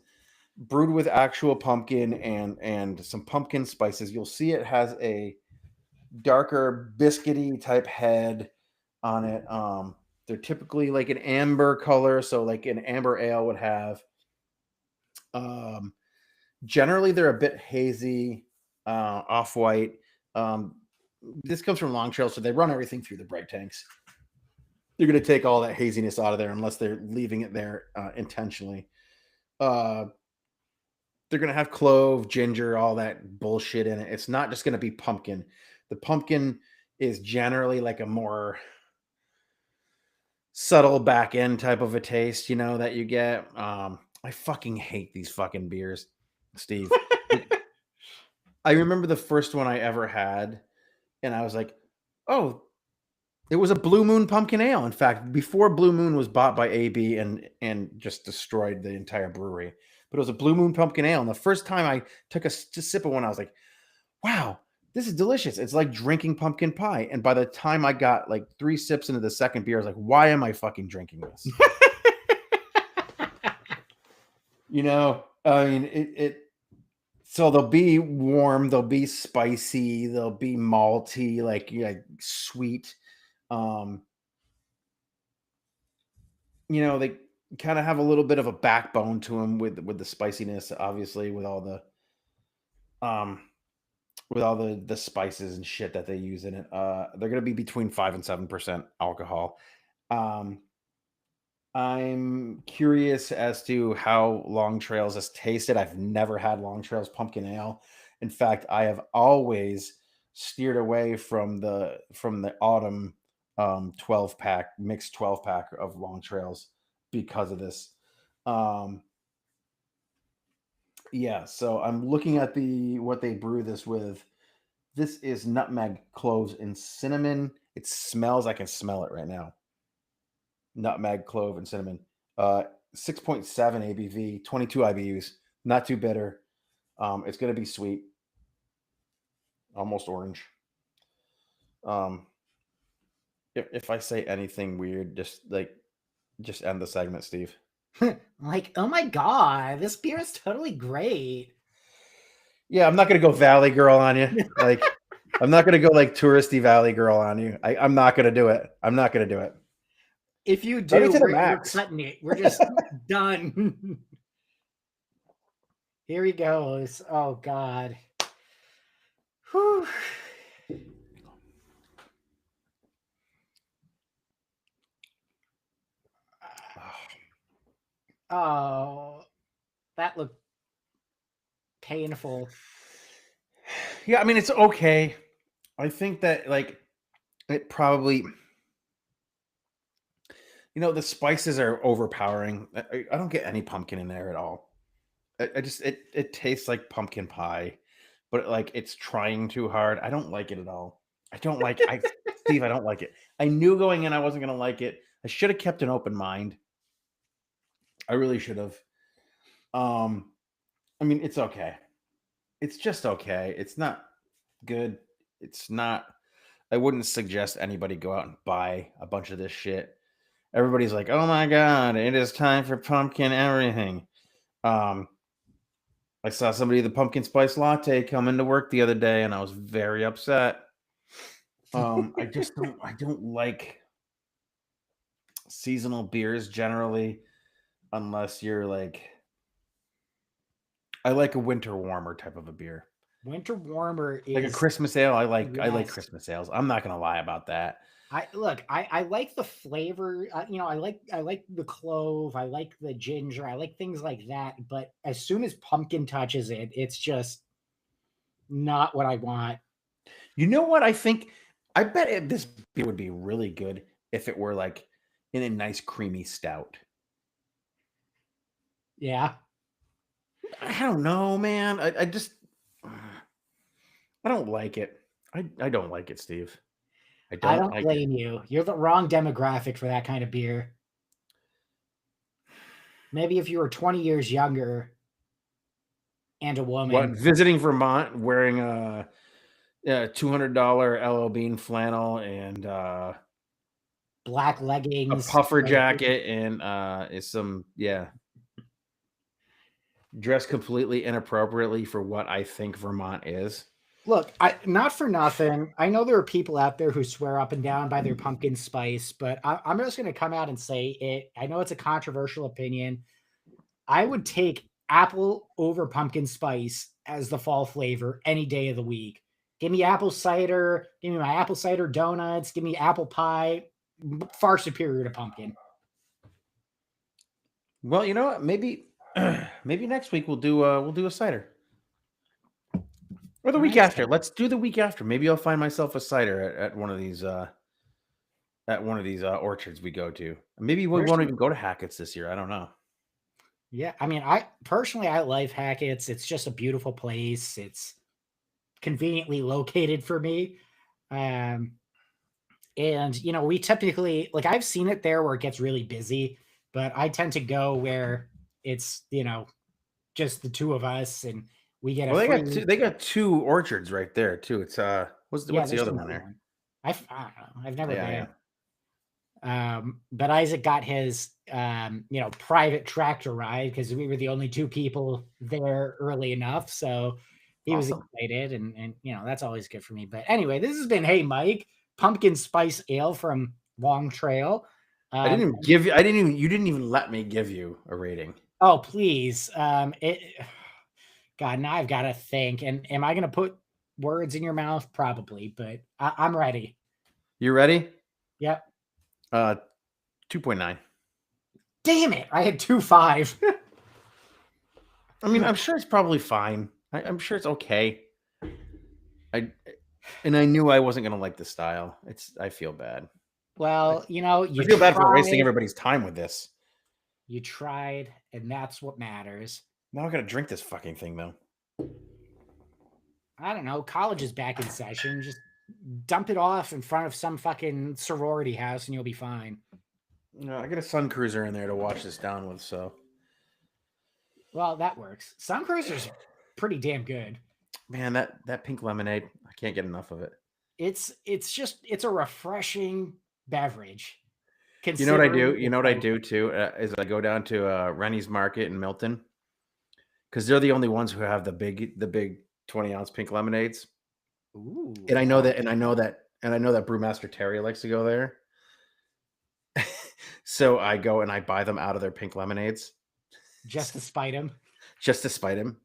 brewed with actual pumpkin and some pumpkin spices. You'll see it has a darker biscuity type head on it. They're typically like an amber color, so like an amber ale would have. Generally, they're a bit hazy, off-white. This comes from Long Trail, so they run everything through the bright tanks. They're going to take all that haziness out of there unless they're leaving it there intentionally. they're going to have clove, ginger, all that bullshit in it. It's not just going to be pumpkin. The pumpkin is generally like a more subtle back end type of a taste, that you get. I fucking hate these fucking beers, Steve. I remember the first one I ever had, and I was like, oh, it was a Blue Moon pumpkin ale. In fact, before Blue Moon was bought by AB and just destroyed the entire brewery, but it was a Blue Moon pumpkin ale. And the first time I took a sip of one, I was like, wow, this is delicious. It's like drinking pumpkin pie. And by the time I got like 3 sips into the second beer, I was like, why am I fucking drinking this? I mean, so they'll be warm, they'll be spicy, they'll be malty, like sweet. They kind of have a little bit of a backbone to them with the spiciness, obviously, with all the spices and shit that they use in it. They're gonna be between 5 and 7% alcohol. I'm curious as to how Long Trails has tasted. I've never had Long Trails pumpkin ale. In fact, I have always steered away from the autumn 12 pack, mixed 12 pack of Long Trails because of this. Yeah, so I'm looking at what they brew this with. This is nutmeg, cloves, and cinnamon. It smells, I can smell it right now. Nutmeg, clove, and cinnamon. 6.7 ABV, 22 IBUs. Not too bitter. It's going to be sweet. Almost orange. If I say anything weird, just end the segment, Steve. Like, oh my God, this beer is totally great. Yeah, I'm not going to go Valley Girl on you. Like, I'm not going to go like touristy Valley Girl on you. I'm not going to do it. I'm not going to do it. If you do, we're cutting it. We're just done. Here he goes. Oh, God. Whew. Oh, that looked painful. Yeah, I mean, it's okay. I think that, like, it probably... the spices are overpowering. I don't get any pumpkin in there at all. It tastes like pumpkin pie, but like it's trying too hard. I don't like it at all. I don't like Steve, I don't like it. I knew going in I wasn't going to like it. I should have kept an open mind. I really should have. I mean, it's okay. It's just okay. It's not good. It's not... I wouldn't suggest anybody go out and buy a bunch of this shit. Everybody's like, oh my God, it is time for pumpkin everything. I saw somebody the pumpkin spice latte come into work the other day, and I was very upset. I don't like seasonal beers generally, unless you're like... I like a winter warmer type of a beer. Winter warmer is like a Christmas ale. I like Christmas ales. I'm not gonna lie about that. I like the flavor. I like the clove. I like the ginger. I like things like that. But as soon as pumpkin touches it, it's just not what I want. You know what? I bet this beer would be really good if it were like in a nice creamy stout. Yeah. I don't know, man. I don't like it. I don't like it, Steve. I don't blame you. You're the wrong demographic for that kind of beer. Maybe if you were 20 years younger and a woman. What, visiting Vermont wearing a $200 LL Bean flannel and black leggings, a puffer jacket, and is some dressed completely inappropriately for what I think Vermont is. Look, not for nothing. I know there are people out there who swear up and down by their pumpkin spice, but I'm just going to come out and say it. I know it's a controversial opinion. I would take apple over pumpkin spice as the fall flavor any day of the week. Give me apple cider. Give me my apple cider donuts. Give me apple pie. Far superior to pumpkin. Well, you know what? Maybe Maybe next week we'll do a cider. Or the All week right, after. so Let's do the week after. Maybe I'll find myself a cider at one of these orchards we go to. Maybe we there's won't some. even go to Hackett's this year. I don't know. Yeah, I mean, I personally I love Hackett's. It's just a beautiful place. It's conveniently located for me. Um, and we typically like I've seen it there where it gets really busy, but I tend to go where it's just the two of us and we get a Well, free. they got two orchards right there too. It's Yeah, what's the there's other one another there? one. I don't know. I've never Yeah, yeah. been. But Isaac got his private tractor ride because we were the only two people there early enough. So he was Awesome. excited and that's always good for me. But anyway, this has been Hey Mike, pumpkin spice ale from Long Trail. You didn't even let me give you a rating. Oh please. God, now I've got to think. And am I gonna put words in your mouth? Probably, but I'm ready. You ready? Yep. 2.9. Damn it. I had 2.5. I mean, I'm sure it's probably fine. I'm sure it's okay. I knew I wasn't gonna like the style. I feel bad. Well, I you feel bad for wasting tried. everybody's time with this. You tried, and that's what matters. Now I gotta drink this fucking thing though. I don't know. College is back in session. Just dump it off in front of some fucking sorority house, and you'll be fine. No, I got a Sun Cruiser in there to wash this down with. So, Well, that works. Sun Cruiser's pretty damn good. man, that pink lemonade, I can't get enough of it. It's a refreshing beverage. You know what I do? Considering You know it's what I like, do too is I go down to Rennie's Market in Milton because they're the only ones who have the big 20-ounce pink lemonades. ooh, And I know that, fancy. and I know that, and I know that Brewmaster Terry likes to go there. So I go and I buy them out of their pink lemonades Just to spite him. just to spite him.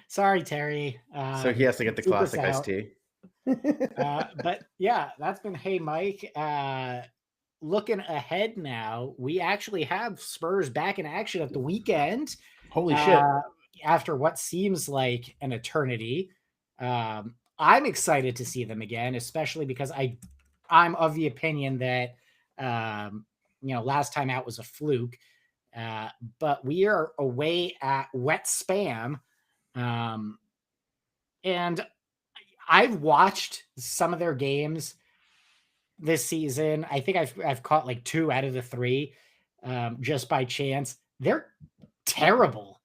Sorry, Terry. So he has to get the Seek us classic iced out. tea. But yeah, that's been Hey Mike. Looking ahead now, we actually have Spurs back in action at the weekend Holy shit. after what seems like an eternity. I'm excited to see them again, especially because I'm of the opinion that last time out was a fluke. But we are away at Wet Spam. And I've watched some of their games this season. I think I've caught like 2 out of the 3 just by chance. They're terrible.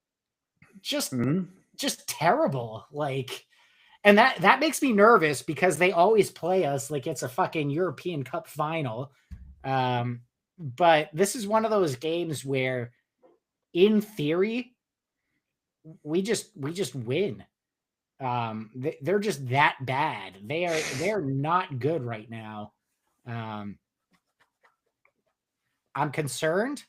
Just Mhm. just terrible. Like and that makes me nervous because they always play us like it's a fucking European Cup final. But this is one of those games where in theory we just win. They're just that bad. They're not good right now. Um, I'm concerned.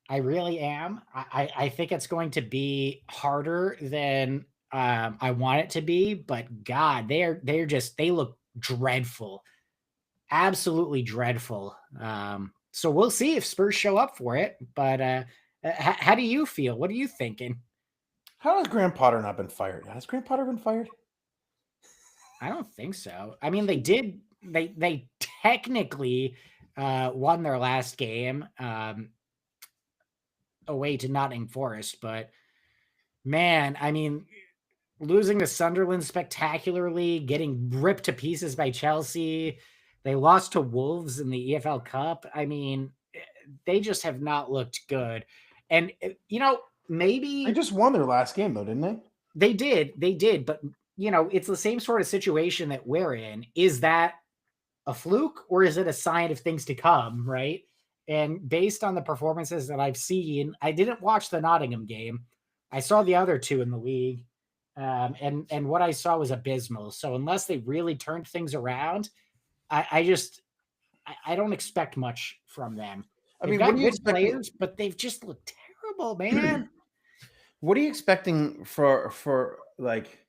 I really am. I think it's going to be harder than I want it to be. But God, they look dreadful, absolutely dreadful. So we'll see if Spurs show up for it. But how do you feel? What are you thinking? How has Graham Potter not been fired? Has Graham Potter been fired? I don't think so. I mean, they did. They technically won their last game away to Nottingham Forest, but man, I mean, losing to Sunderland spectacularly, getting ripped to pieces by Chelsea. They lost to Wolves in the EFL Cup. I mean, they just have not looked good. And They maybe just won their last game though, didn't they? they did, but it's the same sort of situation that we're in. Is that a fluke or is it a sign of things to come, right? And based on the performances that I've seen, I didn't watch the Nottingham game. I saw the other two in the league, and what I saw was abysmal. So unless they really turned things around, I don't expect much from them. I They've mean, what got are you good expecting? players, but they've just looked terrible, man. What are you expecting for like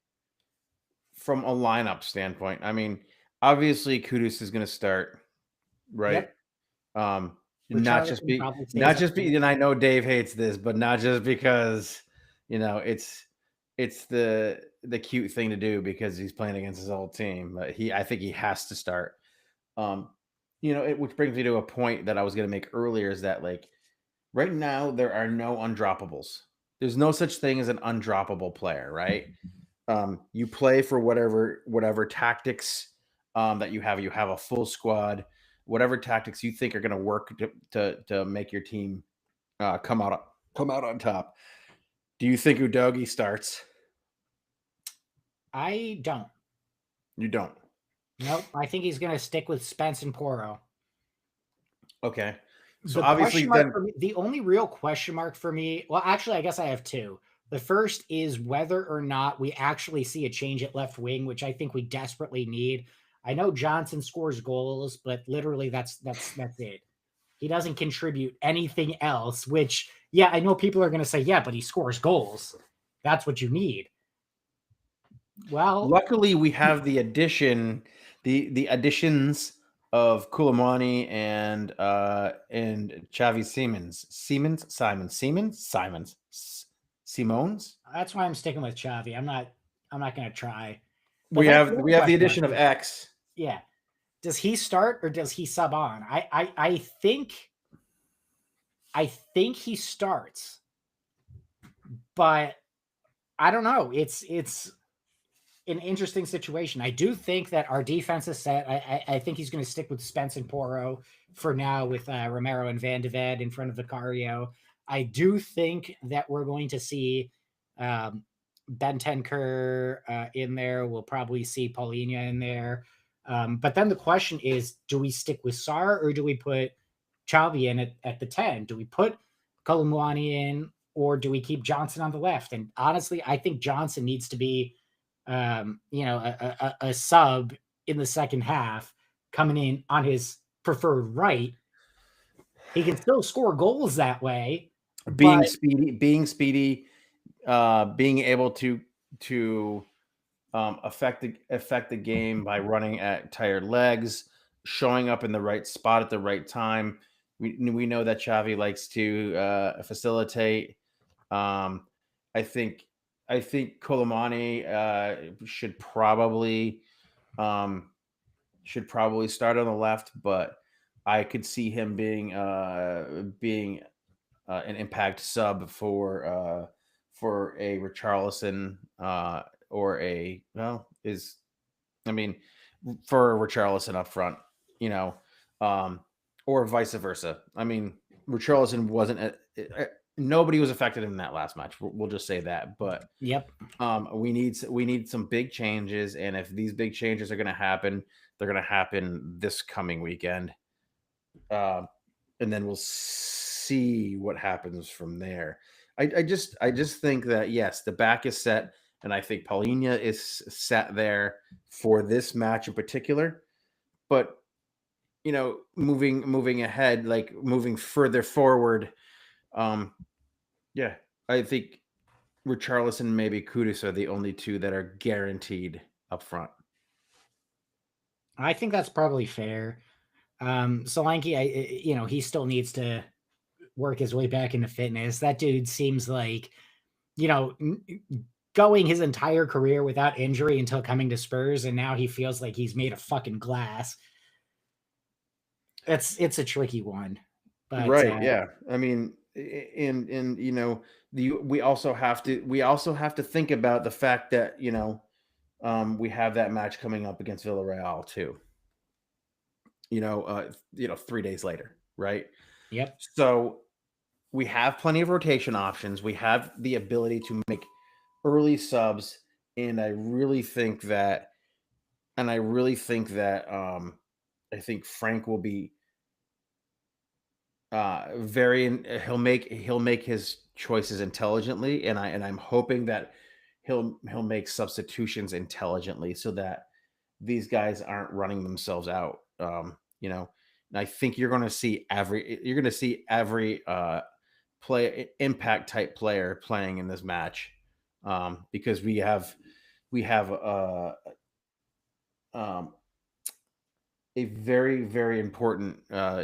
from a lineup standpoint? I mean, obviously Kudus is going to start, right? Yep. Um, not just Richarlison be probably stays not up just front. be and I know Dave hates this, but not just because, it's the cute thing to do because he's playing against his old team. But I think he has to start. Um, which brings me to a point that I was going to make earlier is that like right now there are no undroppables. There's no such thing as an undroppable player, right? You play for whatever tactics that you have. You have a full squad, whatever tactics you think are going to work to make your team come out on top. Do you think Udogi starts? I don't. You don't. Nope. I think he's going to stick with Spence and Poro. Okay. So The obviously question mark then for me, the only real question mark for me, well, actually, I guess I have two. The first is whether or not we actually see a change at left wing, which I think we desperately need. I know Johnson scores goals, but literally that's it. He doesn't contribute anything else, which, yeah, I know people are going to say, yeah, but he scores goals. That's what you need. Well, luckily we have the additions of Koulibaly and Xavi Simons. that's why I'm sticking with Xavi. I'm not going to try. But We that's have the other we have the question mark. addition of X. Yeah. Does he start or does he sub on? I think he starts, but I don't know. It's an interesting situation. I do think that our defense is set. I think he's going to stick with Spence and Poro for now with Romero and Van de Ven in front of Vicario. I do think that we're going to see Bentancur in there. We'll probably see Paulinho in there. But then the question is, do we stick with Sar or do we put Xavi in at the 10? Do we put Kolumwani in or do we keep Johnson on the left? And honestly, I think Johnson needs to be a sub in the second half coming in on his preferred right. He can still score goals that way. Being speedy, being able to affect the game by running at tired legs, showing up in the right spot at the right time. We know that Xavi likes to facilitate. I think Colomani should probably start on the left, but I could see him being an impact sub for a Richarlison or for Richarlison up front, or vice versa. I mean, Richarlison wasn't nobody was affected in that last match. We'll just say that. But yep, we need some big changes, and if these big changes are going to happen, they're going to happen this coming weekend, and then we'll see what happens from there. I just think that yes, the back is set, and I think Paulinho is set there for this match in particular. But moving ahead, like moving further forward, yeah, I think Richarlison and maybe Kudus are the only two that are guaranteed up front. I think that's probably fair. Solanke, he still needs to work his way back into fitness. That dude seems like, going his entire career without injury until coming to Spurs, and now he feels like he's made of fucking glass. It's a tricky one, but Right? Yeah. I mean, and we also have to think about the fact that we have that match coming up against Villarreal too. 3 days later, right? Yep. So we have plenty of rotation options. We have the ability to make early subs, and I really think that I think Frank will be he'll make his choices intelligently, and I'm hoping that he'll make substitutions intelligently so that these guys aren't running themselves out. And I think you're going to see every play impact type player playing in this match, because we have um, a very, very important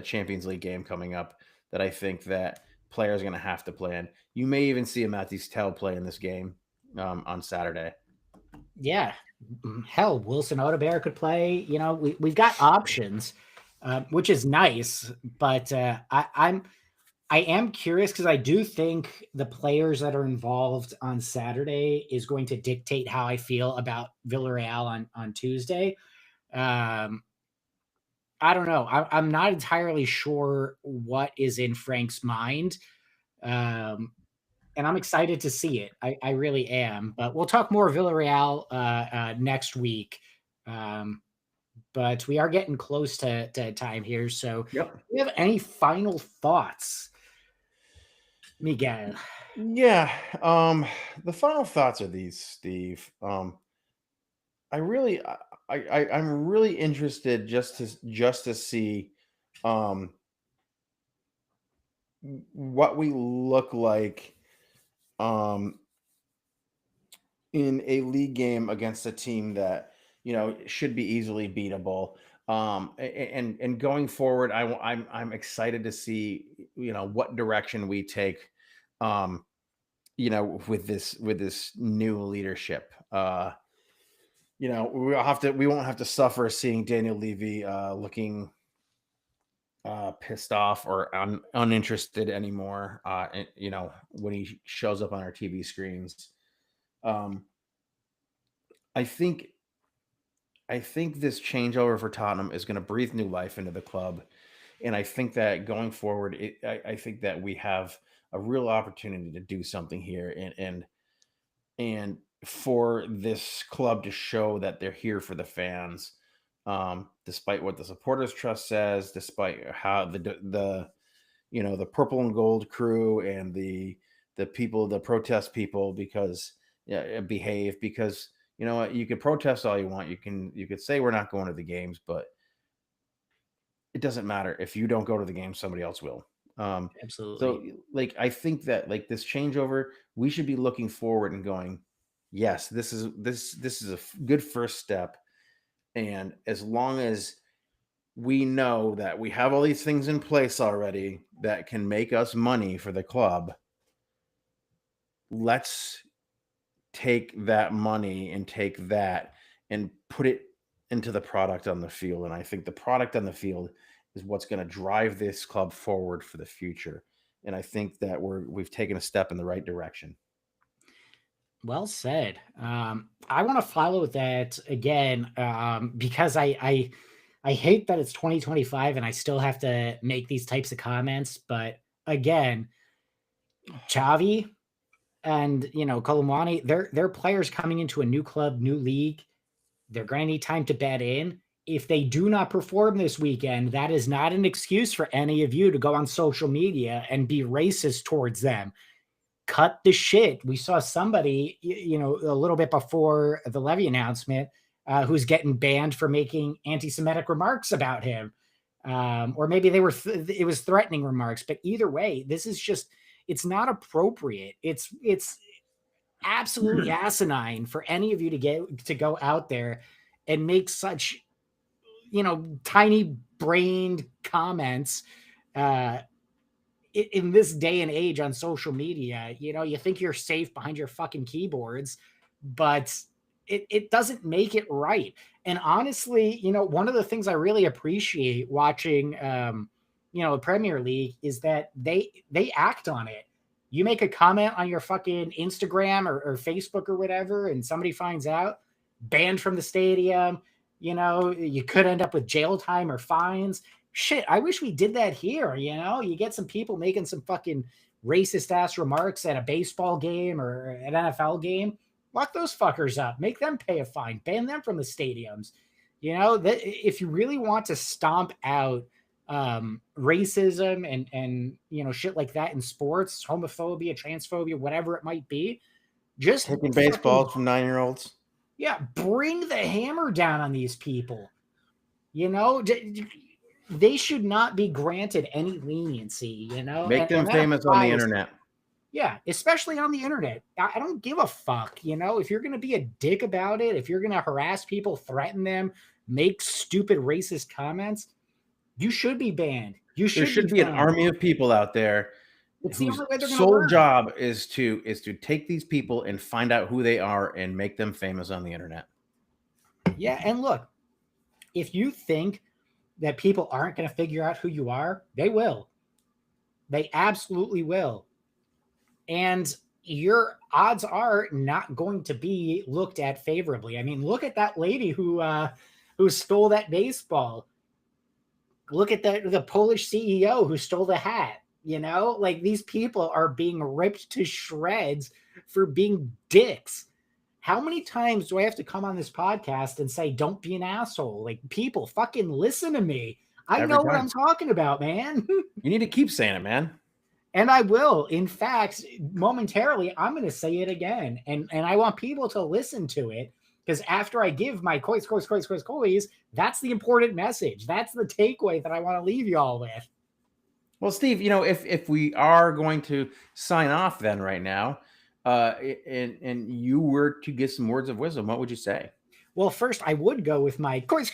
Champions League game coming up that I think that players are going to have to play in. You may even see a Matthijs Tel play in this game on Saturday. Yeah, hell, Wilson Odebear could play. We've got options, which is nice. But I am curious because I do think the players that are involved on Saturday is going to dictate how I feel about Villarreal on Tuesday. Um, I don't know. I'm not entirely sure what is in Frank's mind. Um, and I'm excited to see it. I really am. But we'll talk more Villarreal next week. Um, but we are getting close to time here. So, do Yep. you have any final thoughts, Miguel? Yeah. The final thoughts are these, Steve. I really, I'm really interested just to see, um, what we look like, um, in a league game against a team that should be easily beatable. And going forward, I'm excited to see what direction we take. Um, with this new leadership. We won't have to suffer seeing Daniel Levy looking pissed off or uninterested anymore. When he shows up on our TV screens. Um, I think I think this changeover for Tottenham is going to breathe new life into the club, and I think that going forward, I think that we have a real opportunity to do something here, and for this club to show that they're here for the fans, despite what the supporters trust says, despite how the purple and gold crew and the people, the protest people, because behave, because you know what, you can protest all you want, you could say we're not going to the games, but it doesn't matter. If you don't go to the game, somebody else will. um Absolutely. so like, I think that, like, this changeover, we should be looking forward and going, yes, this is a good first step. And as long as we know that we have all these things in place already that can make us money for the club, let's take that money and take that and put it into the product on the field. And I think the product on the field is what's going to drive this club forward for the future. And I think that we've taken a step in the right direction. Well said. I want to follow that again because I hate that it's 2025 and I still have to make these types of comments. But again, Chavi and Kolomwani, they're players coming into a new club, new league. They're going to need time to bed in. If they do not perform this weekend, that is not an excuse for any of you to go on social media and be racist towards them. Cut the shit. We saw somebody, a little bit before the Levy announcement, who's getting banned for making anti-Semitic remarks about him, or maybe it was threatening remarks. But either way, this is it's not appropriate. It's absolutely asinine for any of you to go out there and make such tiny brained comments uh, in this day and age on social media. You think you're safe behind your fucking keyboards, but it doesn't make it right. And honestly, one of the things I really appreciate watching, the Premier League is that they act on it. You make a comment on your fucking Instagram or Facebook or whatever, and somebody finds out, banned from the stadium. You could end up with jail time or fines. Shit, I wish we did that here. You get some people making some fucking racist ass remarks at a baseball game or an NFL game. Lock those fuckers up. Make them pay a fine. Ban them from the stadiums. That if you really want to stomp out racism and shit like that in sports, homophobia, transphobia, whatever it might be, just Taking fucking, baseballs from 9-year-olds. yeah, bring the hammer down on these people. They should not be granted any leniency, Make them and that famous on the applies. internet. Yeah, especially on the internet. I don't give a fuck. If you're going to be a dick about it, if you're going to harass people, threaten them, make stupid racist comments, you should be banned. You There should be an fined. army of people out there It's the whose only way they're gonna sole learn. job is to take these people and find out who they are and make them famous on the internet. Yeah, and look, if you think that people aren't going to figure out who you are, they will. They absolutely will. And your odds are not going to be looked at favorably. I mean, look at that lady who stole that baseball. Look at the Polish CEO who stole the hat. You know, like these people are being ripped to shreds for being dicks. How many times do I have to come on this podcast and say, don't be an asshole? Like, people fucking listen to me. I Every know what time. I'm talking about, man. You need to keep saying it, man. And I will. In fact, momentarily, I'm going to say it again. And I want people to listen to it, because after I give my coys, that's the important message. That's the takeaway that I want to leave you all with. Well, Steve, if we are going to sign off then right now, and you were to give some words of wisdom, what would you say? Well, first I would go with my coys.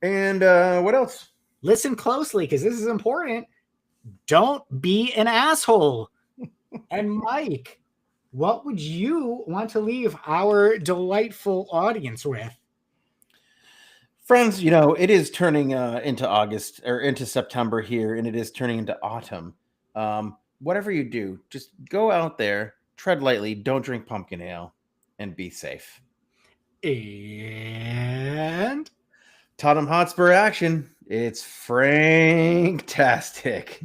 And what else? Listen closely, because this is important. Don't be an asshole. And Mike, what would you want to leave our delightful audience with? Friends, it is turning into August or into September here, and it is turning into autumn. Whatever you do, just go out there, tread lightly, don't drink pumpkin ale, and be safe. And Tottenham Hotspur action. It's Frank-tastic.